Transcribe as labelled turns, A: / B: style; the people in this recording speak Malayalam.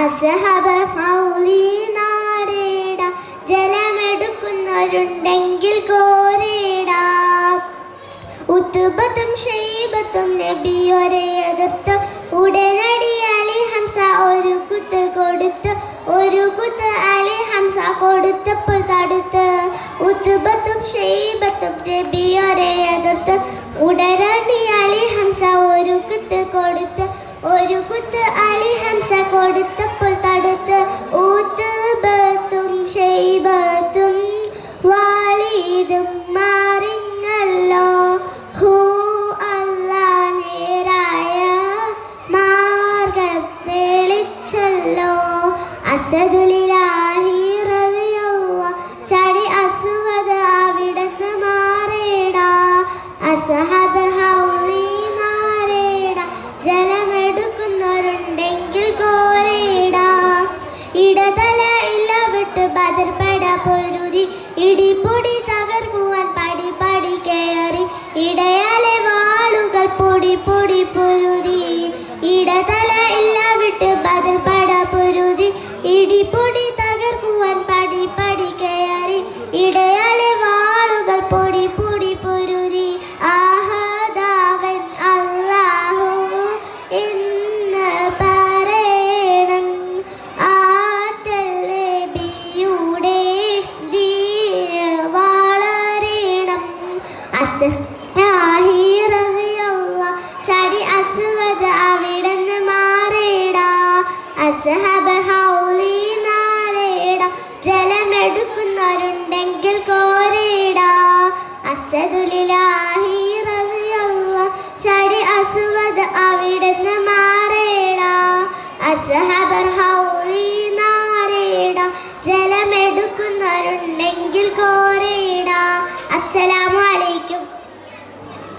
A: അസ്ഹബൽ ഹൗലി നാരേട ജലമെടുക്കുന്നവരുണ്ടെങ്കിൽ കോരേട. ഉത്ബത്തും ഷൈബത്തും നബിയോരെ എതിർത്ത് ഉടനടി അലി ഹംസ ഒരു കുത്ത് കൊടുത്ത്, ഒരു കുത്ത് അലി ഹംസ കൊടുത്തപ്പോൾ തടുത്ത്. ഉത്ബത്തും ഷൈബത്തും നബിയോരെ എതിർത്ത് ഉടനടി അലി ഹംസ ഒരു കുത്ത് കൊടുത്ത്, ഒരു കുത്ത് അലി ഹംസ കൊടുത്തപ്പോൾ തടുത്ത്. ഉത്ബത്തും ഷൈബത്തും വാലിദും മാറിഞ്ഞല്ലോ, ഹൂ അല്ലാ നേരായ മാർഗം തെളിച്ചല്ലോ. അസദുലില്ലാഹി റളിയല്ലാഹ് ചാടി അസ്വദ് അവിടുന്ന് മാറേട. അസ്ഹബൽ ഹൗലി നാരേട ജലമെടുക്കുന്നവരുണ്ടെങ്കിൽ കോരേട. ഇടതല ഇല്ല വിട്ട് ബദർ പട പൊരുതി, ഇടിപ്പൊടി തകർക്കുവാൻ പടി പടി കയറി. ഇടയാലെ വാളുകൾ പൊടി പൊടി പൊരുതി, ഇടതല ഇല്ല വിട്ട് ബദർ പട പൊരുതി. ഇടിപ്പൊടി തകർക്കുവാൻ പടി പടി കയറി. ഇടയാലെ വാളുകൾ പൊടി പൊടി പൊരുതി. ആഹദാവൻ അല്ലാഹു എന്ന് പറയണം, ആറ്റൽ നബിയുടെ ദീൻ വളരണം. അസ്ഹബി റളിയല്ലാഹ് ചാടി അസ്വദ് അവിടുന്ന് മാറേട. അസ്ഹബൽ ഹൗലി നാരേട ജലമെടുക്കുന്നവരുണ്ടെങ്കിൽ കോരേട. അസദുലില്ലാഹി റളിയല്ലാഹ് ചാടി അസ്വദ് അവിടുന്ന് മാറേട. അസ്ഹബൽ ഹൗലി നാരേട ജലമെടുക്കുന്നവരുണ്ടെങ്കിൽ കോരേട. അസ്സലാമു